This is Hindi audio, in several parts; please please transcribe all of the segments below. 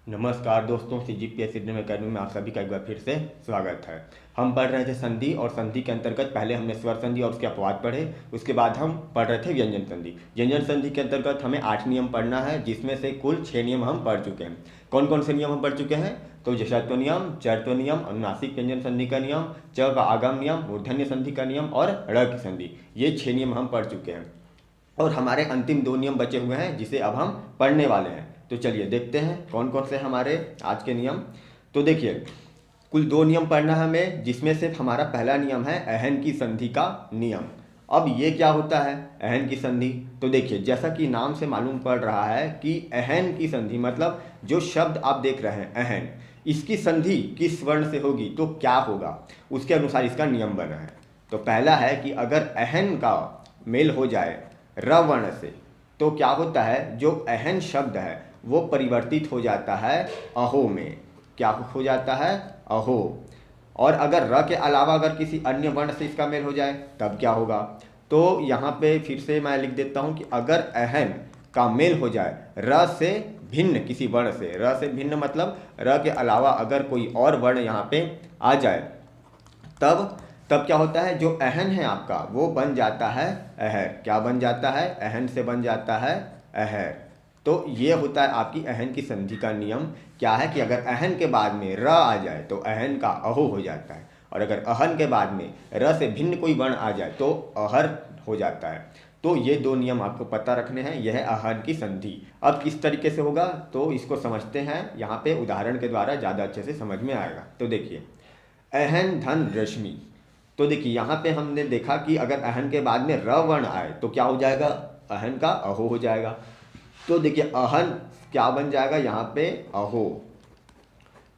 नमस्कार दोस्तों, CGPS इंडियन अकेडमी में आप सभी का एक बार फिर से स्वागत है। हम पढ़ रहे थे संधि, और संधि के अंतर्गत पहले हमने स्वर संधि और उसके अपवाद पढ़े। उसके बाद हम पढ़ रहे थे व्यंजन संधि। व्यंजन संधि के अंतर्गत हमें 8 नियम पढ़ना है, जिसमें से कुल 6 नियम हम पढ़ चुके हैं। कौन कौन से नियम हम पढ़ चुके हैं? तो जश्त्व नियम, चरत्व नियम, अनुनासिक व्यंजन संधि का नियम, च का आगम नियम, मूर्धन्य संधि का नियम और ड़ की संधि, ये 6 नियम हम पढ़ चुके हैं। और हमारे अंतिम 2 नियम बचे हुए हैं, जिसे अब हम पढ़ने वाले हैं। तो चलिए देखते हैं कौन कौन से हमारे आज के नियम। तो देखिए, कुल 2 नियम पढ़ना है हमें, जिसमें से हमारा पहला नियम है अहन की संधि का नियम। अब ये क्या होता है अहन की संधि? तो देखिए, जैसा कि नाम से मालूम पड़ रहा है कि अहन की संधि मतलब जो शब्द आप देख रहे हैं अहन, इसकी संधि किस वर्ण से होगी तो क्या होगा, उसके अनुसार इसका नियम बना है। तो पहला है कि अगर अहन का मेल हो जाए र वर्ण से, तो क्या होता है, जो अहन शब्द है वो परिवर्तित हो जाता है अहो में। क्या हो जाता है? अहो। और अगर र के अलावा अगर किसी अन्य वर्ण से इसका मेल हो जाए तब क्या होगा? तो यहाँ पे फिर से मैं लिख देता हूँ कि अगर अहन का मेल हो जाए र से भिन्न किसी वर्ण से, र से भिन्न मतलब र के अलावा अगर कोई और वर्ण यहाँ पे आ जाए, तब तब क्या होता है, जो अहन है आपका वो बन जाता है अहर। क्या बन जाता है? अहन से बन जाता है अहर। तो ये होता है आपकी अहन की संधि का नियम। क्या है कि अगर अहन के बाद में र आ जाए तो अहन का अहो हो जाता है, और अगर अहन के बाद में र से भिन्न कोई वर्ण आ जाए तो अहर हो जाता है। तो ये 2 नियम आपको पता रखने हैं। यह है अहन की संधि। अब किस तरीके से होगा तो इसको समझते हैं, यहाँ पे उदाहरण के द्वारा ज़्यादा अच्छे से समझ में आएगा। तो देखिए, अहन धन रश्मि। तो देखिए, यहाँ पे हमने देखा कि अगर अहन के बाद में र वर्ण आए तो क्या हो जाएगा? अहन का अहो हो जाएगा। तो देखिए, अहन क्या बन जाएगा यहाँ पे? अहो,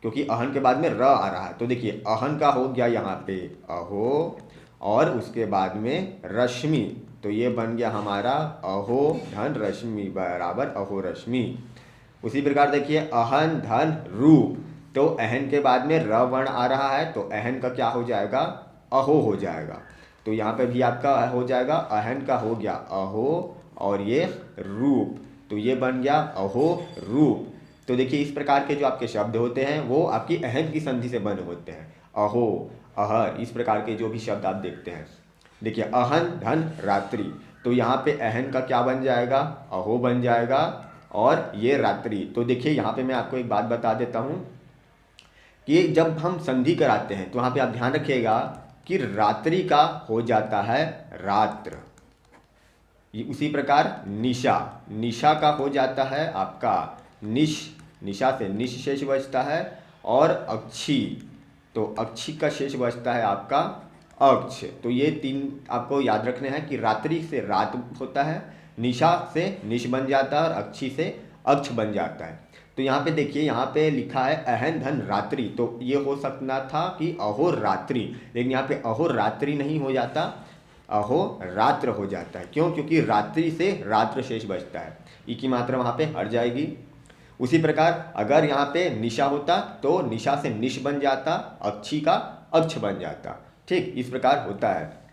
क्योंकि अहन के बाद में र आ रहा है। तो देखिए, अहन का हो गया यहाँ पे अहो, और उसके बाद में रश्मि, तो ये बन गया हमारा अहो धन रश्मि बराबर अहो रश्मि। उसी प्रकार देखिए, अहन धन रूप। तो अहन के बाद में र वर्ण आ रहा है तो अहन का क्या हो जाएगा? अहो हो जाएगा। तो यहाँ पे भी आपका हो जाएगा, अहन का हो गया अहो और ये रूप, तो ये बन गया अहो रूप। तो देखिए, इस प्रकार के जो आपके शब्द होते हैं वो आपकी अहन की संधि से बने होते हैं। अहो, अहर, इस प्रकार के जो भी शब्द आप देखते हैं। देखिए, अहन धन रात्रि, तो यहाँ पे अहन का क्या बन जाएगा? अहो बन जाएगा, और ये रात्रि। तो देखिए, यहाँ पे मैं आपको एक बात बता देता हूँ कि जब हम संधि कराते हैं तो वहाँ पे आप ध्यान रखिएगा कि रात्रि का हो जाता है रात्र। उसी प्रकार निशा, निशा का हो जाता है आपका निश, निशा से निश शेष बचता है। और अक्षी, तो अक्षी का शेष बचता है आपका अक्ष। तो ये 3 आपको याद रखने हैं कि रात्रि से रात होता है, निशा से निश बन जाता है, और अक्षी से अक्ष बन जाता है। तो यहाँ पे देखिए, यहाँ पे लिखा है अहन धन रात्रि, तो ये हो सकता था कि अहो रात्रि, लेकिन यहाँ पे अहो रात्रि नहीं हो जाता, अहो रात्र हो जाता है। क्यों? क्योंकि रात्रि से रात्र शेष बचता है, ई की मात्रा वहाँ पे हट जाएगी। उसी प्रकार अगर यहाँ पे निशा होता तो निशा से निश बन जाता, अक्षी का अक्ष बन जाता। ठीक इस प्रकार होता है।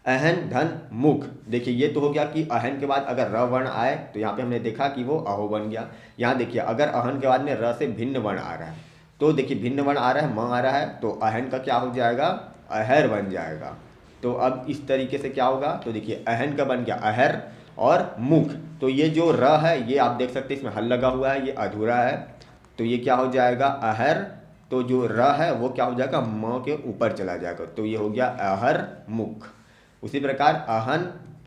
अहन धन मुख, देखिए ये तो हो गया कि अहन के बाद अगर र वर्ण आए तो यहाँ पे हमने देखा कि वो अहो बन गया। यहाँ देखिए, अगर अहन के बाद में र से भिन्न वर्ण आ रहा है, तो देखिए भिन्न वर्ण आ रहा है, म आ रहा है, तो अहन का क्या हो जाएगा? अहर बन जाएगा। तो अब इस तरीके से क्या होगा, तो देखिए अहन का बन गया अहर, और मुख, तो ये जो र है ये आप देख सकते हैं इसमें हल लगा हुआ है, ये अधूरा है, तो ये क्या हो जाएगा? अहर। तो जो र है वो क्या हो जाएगा? म के ऊपर चला जाएगा, तो ये हो गया अहर मुख। उसी प्रकार अहन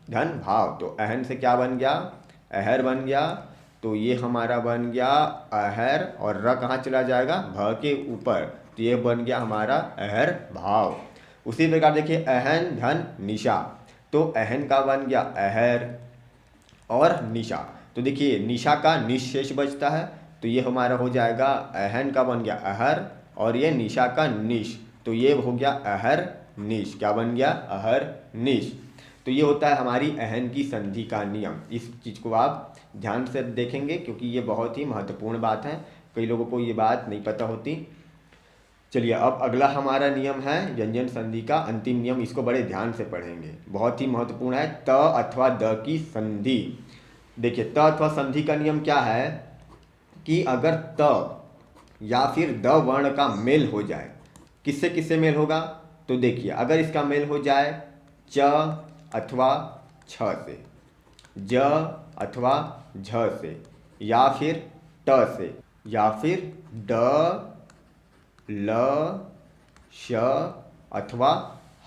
धन भाव, तो अहन से क्या बन गया? अहर बन गया, तो ये हमारा बन गया अहर, और र कहाँ चला जाएगा? भ के ऊपर, तो ये बन गया हमारा अहर भाव। उसी प्रकार देखिए, अहन धन निशा, तो अहन का बन गया अहर और निशा, तो देखिए निशा का निशेष बचता है, तो ये हमारा हो जाएगा अहन का बन गया अहर, और ये निशा का निश, तो ये हो गया अहर निश। क्या बन गया? अहर निश। तो ये होता है हमारी अहन की संधि का नियम। इस चीज़ को आप ध्यान से देखेंगे क्योंकि ये बहुत ही महत्वपूर्ण बात है, कई लोगों को ये बात नहीं पता होती। चलिए, अब अगला हमारा नियम है व्यंजन संधि का अंतिम नियम, इसको बड़े ध्यान से पढ़ेंगे, बहुत ही महत्वपूर्ण है। त अथवा द की संधि। देखिए, त अथवा संधि का नियम क्या है कि अगर त या फिर द वर्ण का मेल हो जाए, किससे किससे मेल होगा, तो देखिए अगर इसका मेल हो जाए च अथवा छ से, ज अथवा झ से, या फिर ट से, या फिर ड ल श अथवा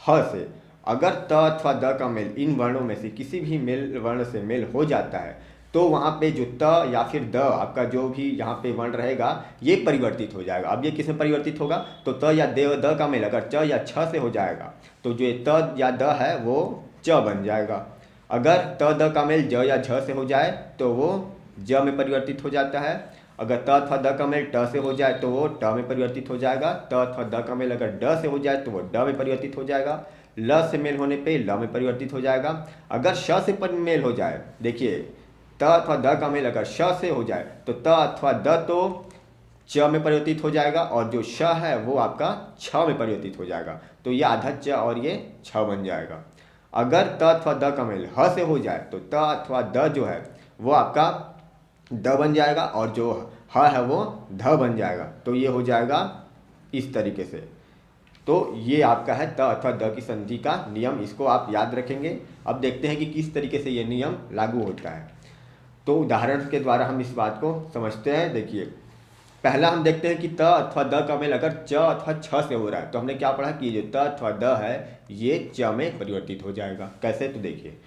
ह से, अगर त अथवा द का मेल इन वर्णों में से किसी भी मेल वर्ण से मेल हो जाता है तो वहाँ पे जो त या फिर द आपका जो भी यहाँ पे वर्ण रहेगा ये परिवर्तित हो जाएगा। अब ये किसमें परिवर्तित होगा, तो त या द का मेल अगर च या छ से हो जाएगा तो जो त या द है वो च बन जाएगा। अगर त द का मेल ज या झ से हो जाए तो वो ज में परिवर्तित हो जाता है। अगर त अथवा द का मेल ट से हो जाए तो वो ट में परिवर्तित हो जाएगा। त अथवा द का मेल अगर ड से हो जाए तो वो ड में परिवर्तित हो जाएगा। ल से मेल होने पे ल में परिवर्तित हो जाएगा। अगर श से मेल हो जाए, देखिए त अथवा द का मेल अगर श से हो जाए तो त अथवा द तो च में परिवर्तित हो जाएगा और जो श है वो आपका छ में परिवर्तित हो जाएगा, तो ये आधा च और ये छ बन जाएगा। अगर त अथवा द का मेल ह से हो जाए तो त अथवा द जो है वो आपका द बन जाएगा और जो ह है वो ध बन जाएगा, तो ये हो जाएगा इस तरीके से। तो ये आपका है त अथवा द की संधि का नियम, इसको आप याद रखेंगे। अब देखते हैं कि किस तरीके से ये नियम लागू होता है। तो उदाहरण के द्वारा हम इस बात को समझते हैं। देखिए पहला हम देखते हैं कि त अथवा द का मेल अगर च अथवा छ से हो रहा है तो हमने क्या पढ़ा कि ये जो त अथवा द है ये च में परिवर्तित हो जाएगा। कैसे, तो देखिए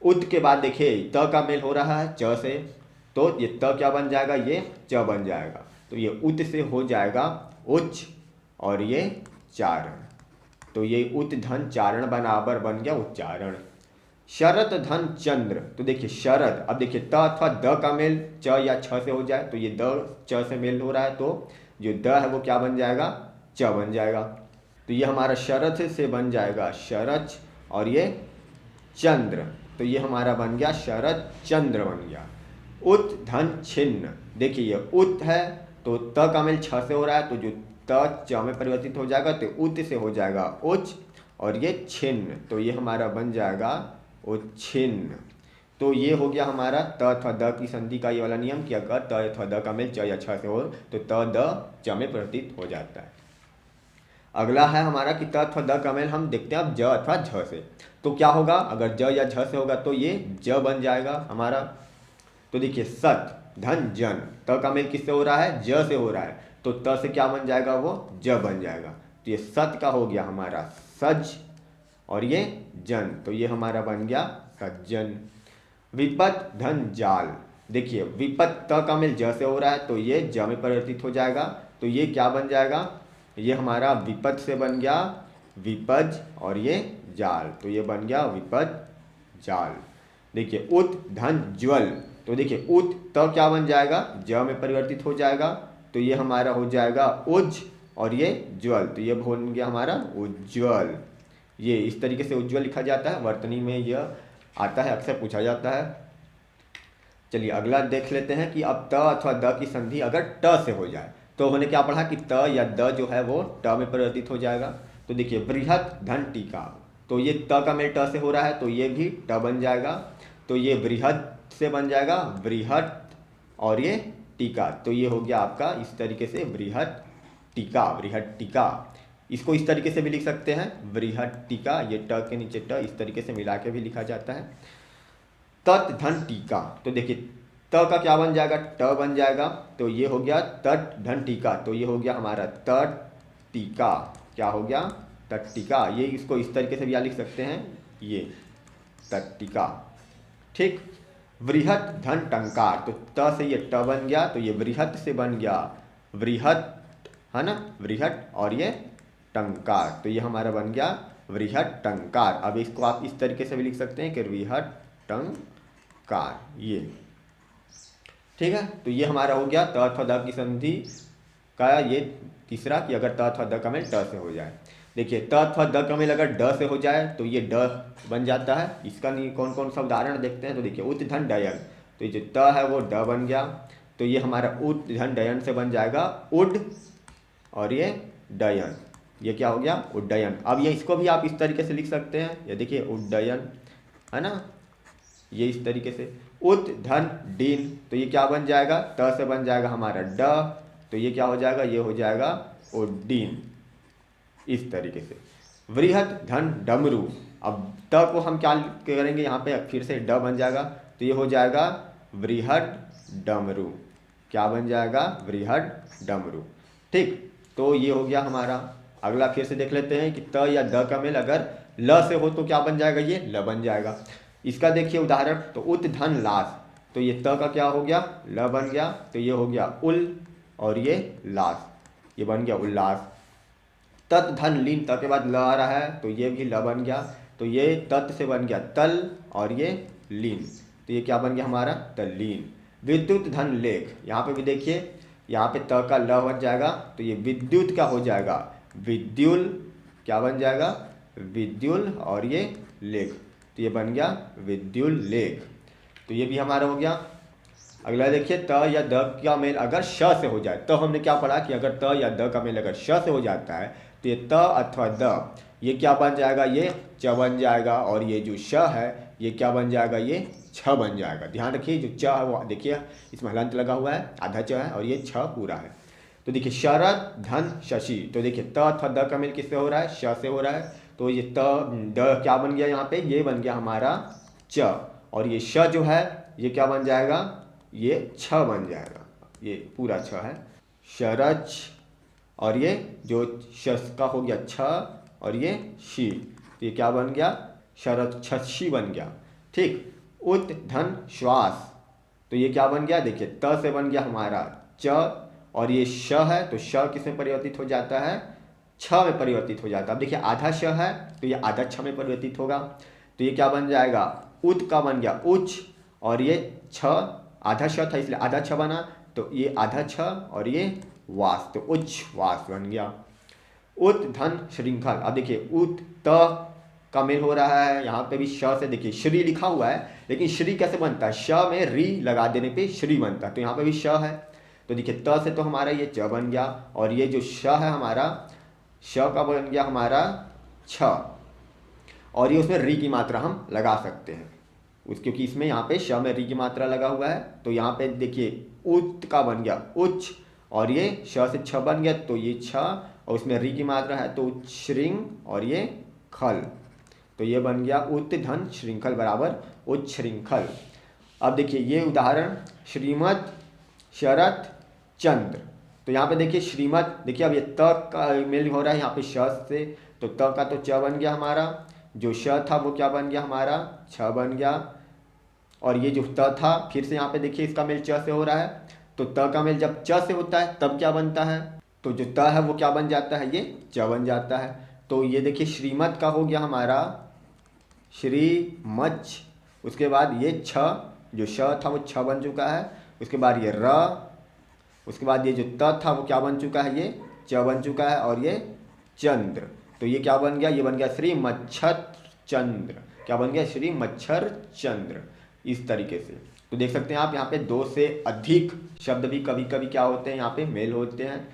उत के बाद देखिए त का मेल हो रहा है च से, तो ये त क्या बन जाएगा, ये च बन जाएगा। तो ये उत से हो जाएगा उच्च और ये चारण, तो ये उत धन चारण बराबर बन गया उच्चारण। शरत धन चंद्र, तो देखिए शरद, अब देखिए त अथवा द का मेल च या छ से हो जाए तो ये द च से मेल हो रहा है, तो जो द है वो क्या बन जाएगा, च बन जाएगा। तो ये हमारा शरथ से बन जाएगा शरच और ये चंद्र, तो ये हमारा बन गया शरद चंद्र बन गया। उत धन छिन्न, देखिए ये उत है तो त का मेल छ से हो रहा है तो जो त च में परिवर्तित हो जाएगा तो उत से हो जाएगा उच्च और ये छिन्न, तो ये हमारा बन जाएगा उच्छिन्न। तो ये हो गया हमारा त अथवा द की संधि का ये वाला नियम कि अगर त अथवा द का मेल च या छ से हो तो त द च में परिवर्तित हो जाता है। अगला है हमारा कि त अथवा द का मेल हम देखते हैं अब ज अथवा झ से, तो क्या होगा, अगर ज या झ से होगा तो ये ज बन जाएगा हमारा। तो देखिए सत धन जन, त का मेल किससे हो रहा है, ज से हो रहा है, तो त से क्या बन जाएगा, वो ज बन जाएगा। तो ये सत का हो गया हमारा सज और ये जन, तो ये हमारा बन गया सज्जन। विपत धन जाल, देखिए विपत त का मेल ज से हो रहा है तो ये ज में परिवर्तित हो जाएगा, तो ये क्या बन जाएगा, ये हमारा विपत से बन गया विपज और ये जाल, तो ये बन गया विपत जाल। देखिए उत धन ज्वल, तो देखिए उत त क्या बन जाएगा, ज में परिवर्तित हो जाएगा, तो ये हमारा हो जाएगा उज और ये ज्वल, तो ये बन गया हमारा उज्ज्वल। ये इस तरीके से उज्ज्वल लिखा जाता है, वर्तनी में यह आता है, अक्सर पूछा जाता है। चलिए अगला देख लेते हैं कि अब त अथवा द की संधि अगर ट से हो जाए तो हमने क्या पढ़ा कि त या द जो है वो ट में परिवर्तित हो जाएगा। तो देखिए बृहत धन टीका, तो ये त का मेल ट से हो रहा है तो ये भी ट बन जाएगा, तो ये बृहत से बन जाएगा बृहत और ये टीका, तो ये हो गया आपका इस तरीके से बृहत टीका, बृहत टीका। इसको इस तरीके से भी लिख सकते हैं बृहत टीका, ये ट के नीचे ट इस तरीके से मिला के भी लिखा जाता है। तत् धन टीका, तो देखिए त का क्या बन जाएगा, ट बन जाएगा, तो ये हो गया तट धन टीका, तो ये हो गया हमारा तट टीका, क्या हो गया तट टीका। ये इसको इस तरीके से भी लिख सकते हैं, ये तट टीका, ठीक। बृहत धन टंकार, तो त से ये ट बन गया, तो ये बृहत से बन गया बृहत, है ना, बृहत और ये टंकार, तो ये हमारा बन गया बृहत टंकार। अब इसको आप इस तरीके से भी लिख सकते हैं कि बृहत टंकार, ये ठीक है। तो ये हमारा हो गया त अथवा द की संधि का ये तीसरा कि अगर त अथवा द का मेल ट से हो जाए। देखिए त अथवा द का मेल अगर ड से हो जाए तो ये ड बन जाता है। इसका नहीं कौन कौन सा उदाहरण देखते हैं, तो देखिए उत धन डयन, तो ये जो त है वो ड बन गया, तो ये हमारा उत धन डयन से बन जाएगा उड और ये डयन, ये क्या हो गया उड्डयन। अब ये इसको भी आप इस तरीके से लिख सकते हैं, ये देखिए उड्डयन, है ना, ये इस तरीके से उत धन डीन, तो ये क्या बन जाएगा, त से बन जाएगा हमारा ड, तो ये क्या हो जाएगा, ये हो जाएगा उड्डीन। इस तरीके से वृहत धन डमरू, अब त को हम क्या करेंगे यहाँ पे, फिर से ड बन जाएगा, तो ये हो जाएगा वृहद डमरू। क्या बन जाएगा, वृहद डमरू। ठीक, तो ये हो गया हमारा। अगला फिर से देख लेते हैं कि त या द का मेल अगर ल से हो तो क्या बन जाएगा, ये ल बन जाएगा। इसका देखिए उदाहरण, तो उत धन लास, तो ये त का क्या हो गया, ल बन गया, तो ये हो गया उल, और ये लास, ये बन गया उल्लास। तत् धन लीन, त के बाद ल आ रहा है तो ये भी ल बन गया, तो ये तत् से बन गया तल, और ये लीन, तो ये क्या बन गया हमारा, तल्लीन। विद्युत धन लेख, यहाँ पे भी देखिए, यहाँ पे त का ल बन जाएगा, तो ये विद्युत क्या हो जाएगा, विद्युल, क्या बन जाएगा, विद्युल, और ये लेख, तो ये बन गया विद्युल लेख, तो ये भी हमारा हो गया। अगला देखिए, त या द का मेल अगर श से हो जाए, तो हमने क्या पढ़ा कि अगर त या द का मेल अगर श से हो जाता है तो ये त अथवा द, ये क्या बन जाएगा, ये च बन जाएगा, और ये जो श है ये क्या बन जाएगा, ये छ बन जाएगा। ध्यान रखिए, जो च है वो देखिए इसमें हलंत लगा हुआ है, आधा च है, और ये छ पूरा है। तो देखिए शरद धन शशि, तो देखिए त अथवा द का मेल किससे हो रहा है, श से हो रहा है, तो ये त द क्या बन गया यहाँ पे, ये बन गया हमारा च, और ये श जो है ये क्या बन जाएगा, ये छ बन जाएगा, ये पूरा छ है, शरच, और ये जो शस का हो गया छ, और ये शी, तो ये क्या बन गया, शरद छशी बन गया। ठीक, उत धन श्वास, तो ये क्या बन गया, देखिए त से बन गया हमारा च, और ये श है तो श किसमें परिवर्तित हो जाता है, छ में परिवर्तित हो जाता है। अब देखिए आधा श है तो ये आधा छ में परिवर्तित होगा, तो ये क्या बन जाएगा, उत का बन गया उच्च, और ये छ, आधा श था इसलिए आधा छ बना, तो ये आधा छ, और ये वास, तो उच्च वास बन गया। उत धन श्रृंखल, अब देखिए उत त का मेल हो रहा है, यहाँ पे भी श से, देखिए श्री लिखा हुआ है लेकिन श्री कैसे बनता है, श में री लगा देने पे श्री बनता है, तो यहाँ पे भी श है, तो देखिए त से तो हमारा ये च बन गया, और ये जो श है हमारा, श का बन गया हमारा छ, और ये उसमें री की मात्रा हम लगा सकते हैं क्योंकि इसमें यहाँ पे श में री की मात्रा लगा हुआ है, तो यहाँ पे देखिए उत का बन गया उच्च, और ये श से छ बन गया, तो ये छ, और उसमें री की मात्रा है तो उच्छृंग, और ये खल, तो ये बन गया उत धन श्रृंखल बराबर उच्छृंखल। अब देखिए ये उदाहरण, श्रीमद शरत चंद्र, तो यहाँ पे देखिए श्रीमद, देखिए अब ये त का मेल हो रहा है यहाँ पे श से, तो त का तो च बन गया हमारा, जो श था वो क्या बन गया हमारा, छ बन गया, और ये जो त था फिर से यहाँ पे देखिए इसका मेल च से हो रहा है, तो त का मेल जब च से होता है तब क्या बनता है, तो जो त है वो क्या बन जाता है, ये च बन जाता है। तो ये देखिए श्रीमद का हो गया हमारा श्रीमच्छ, उसके बाद ये छ, जो श था वो छ बन चुका है, उसके बाद ये र, उसके बाद ये जो त था वो क्या बन चुका है, ये च बन चुका है, और ये चंद्र, तो ये क्या बन गया, ये बन गया श्री मच्छर चंद्र, क्या बन गया, श्री मच्छर चंद्र। इस तरीके से तो देख सकते हैं आप, यहाँ पे दो से अधिक शब्द भी कभी कभी क्या होते हैं, यहाँ पे मेल होते हैं।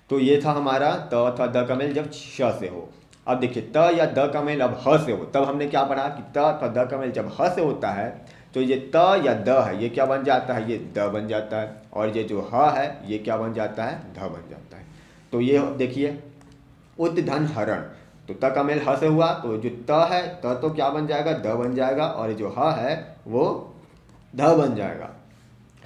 तो ये था हमारा त अथवा द का मेल जब श से हो। अब देखिए त या द का मेल अब ह से हो, तब हमने क्या पढ़ा कि त अथवा द का मेल जब ह से होता है तो ये त या द है ये क्या बन जाता है, ये द बन जाता है, और ये जो ह है ये क्या बन जाता है, ध बन जाता है। तो ये देखिए उत धन हरण, तो त का मेल ह से हुआ, तो जो त है त तो क्या बन जाएगा, द बन जाएगा, और जो ह है वो ध बन जाएगा।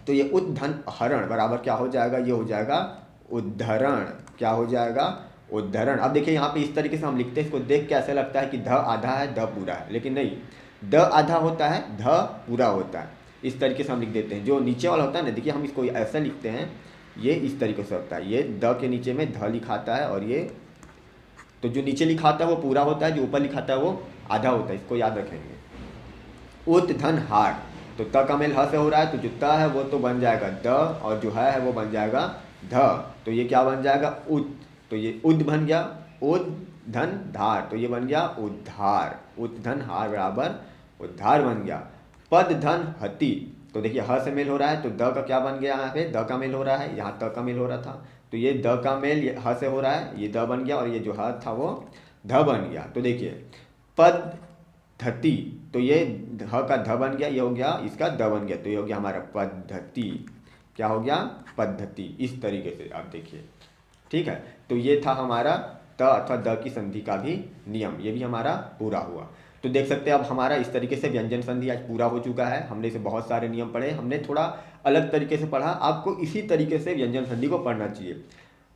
तो ये उत धन हरण बराबर क्या हो जाएगा, ये हो जाएगा उद्धरण, क्या हो जाएगा, उद्धरण। अब देखिए यहाँ पे इस तरीके से हम लिखते हैं, इसको देख के ऐसा लगता है कि ध आधा है ध पूरा है, लेकिन नहीं, द आधा होता है ध पूरा होता है। इस तरीके से हम लिख देते हैं। जो नीचे वाला होता है ना, देखिए हम इसको ऐसा लिखते हैं, ये इस तरीके से होता है, ये द के नीचे में ध लिखाता है, और ये तो जो नीचे लिखाता है वो पूरा होता है, जो ऊपर लिखाता है वो आधा होता है, इसको याद रखेंगे। उत धन हार, तो त का मेल ह से हो रहा है, तो जो त है वो तो बन जाएगा द, और जो है वो बन जाएगा ध, तो ये क्या बन जाएगा, उत, तो ये उद बन गया, उद धन धार, तो ये बन गया उद्धार, उत धन हार बराबर उद्धार बन गया। पद धन हति, तो देखिए ह से मेल हो रहा है, तो द का क्या बन गया, यहाँ पे द का मेल हो रहा है, यहाँ त का मेल हो रहा था, तो ये द का मेल ह से हो रहा है, ये द बन गया, और ये जो ह था वो ध बन गया। तो देखिए पद धति, तो ये ध का ध बन गया, ये हो गया इसका द बन गया, तो ये हो गया हमारा पद्धति। क्या हो गया? पद्धति। इस तरीके से आप देखिए, ठीक है। तो ये था हमारा त अथवा द की संधि का भी नियम, ये भी हमारा पूरा हुआ। तो देख सकते हैं अब हमारा इस तरीके से व्यंजन संधि आज पूरा हो चुका है। हमने इसे बहुत सारे नियम पढ़े, हमने थोड़ा अलग तरीके से पढ़ा। आपको इसी तरीके से व्यंजन संधि को पढ़ना चाहिए।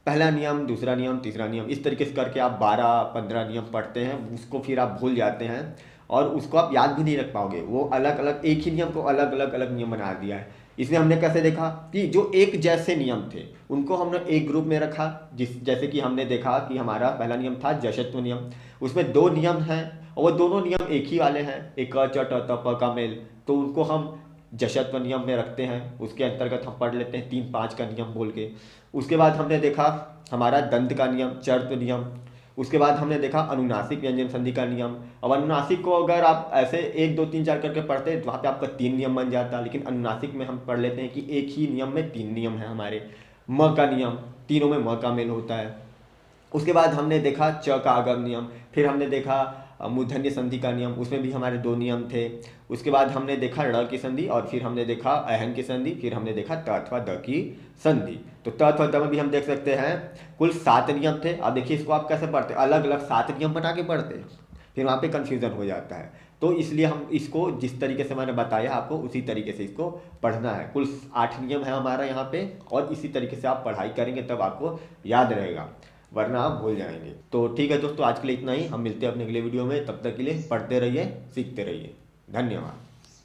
पहला नियम, दूसरा नियम, तीसरा नियम, इस तरीके से करके आप 12-15 नियम पढ़ते हैं, उसको फिर आप भूल जाते हैं और उसको आप याद भी नहीं रख पाओगे। वो अलग अलग एक ही नियम को अलग अलग अलग नियम बना दिया है। इसमें हमने कैसे देखा कि जो एक जैसे नियम थे उनको हमने एक ग्रुप में रखा। जैसे कि हमने देखा कि हमारा पहला नियम था जशत्व नियम, उसमें 2 नियम हैं और वो दोनों नियम एक ही वाले हैं, एक क च ट त प का मेल, तो उनको हम जशत्व नियम में रखते हैं। उसके अंतर्गत हम पढ़ लेते हैं 3-5 का नियम बोल के। उसके बाद हमने देखा हमारा दंत का नियम, चर्त्व नियम। उसके बाद हमने देखा अनुनासिक व्यंजन संधि का नियम। अब अनुनासिक को अगर आप ऐसे 1 2 3 4 करके पढ़ते हैं तो वहाँ पे आपका 3 नियम बन जाता है, लेकिन अनुनासिक में हम पढ़ लेते हैं कि एक ही नियम में 3 नियम है हमारे। म का नियम, तीनों में म का मेल होता है। उसके बाद हमने देखा च का आगम नियम, फिर हमने देखा मूर्धन्य संधि का नियम, उसमें भी हमारे 2 नियम थे। उसके बाद हमने देखा ड़ की संधि और फिर हमने देखा अहन की संधि, फिर हमने देखा त अथवा द की संधि। तो त अथवा द में भी हम देख सकते हैं कुल 7 नियम थे। अब देखिए इसको आप कैसे पढ़ते, अलग अलग 7 नियम बना के पढ़ते, फिर वहाँ पे कन्फ्यूज़न हो जाता है। तो इसलिए हम इसको जिस तरीके से मैंने बताया आपको उसी तरीके से इसको पढ़ना है। कुल 8 नियम है हमारा यहाँ पे, और इसी तरीके से आप पढ़ाई करेंगे तब आपको याद रहेगा, वरना आप भूल जाएंगे। तो ठीक है दोस्तों, आज के लिए इतना ही। हम मिलते हैं अपने अगले वीडियो में, तब तक के लिए पढ़ते रहिए, सीखते रहिए। धन्यवाद।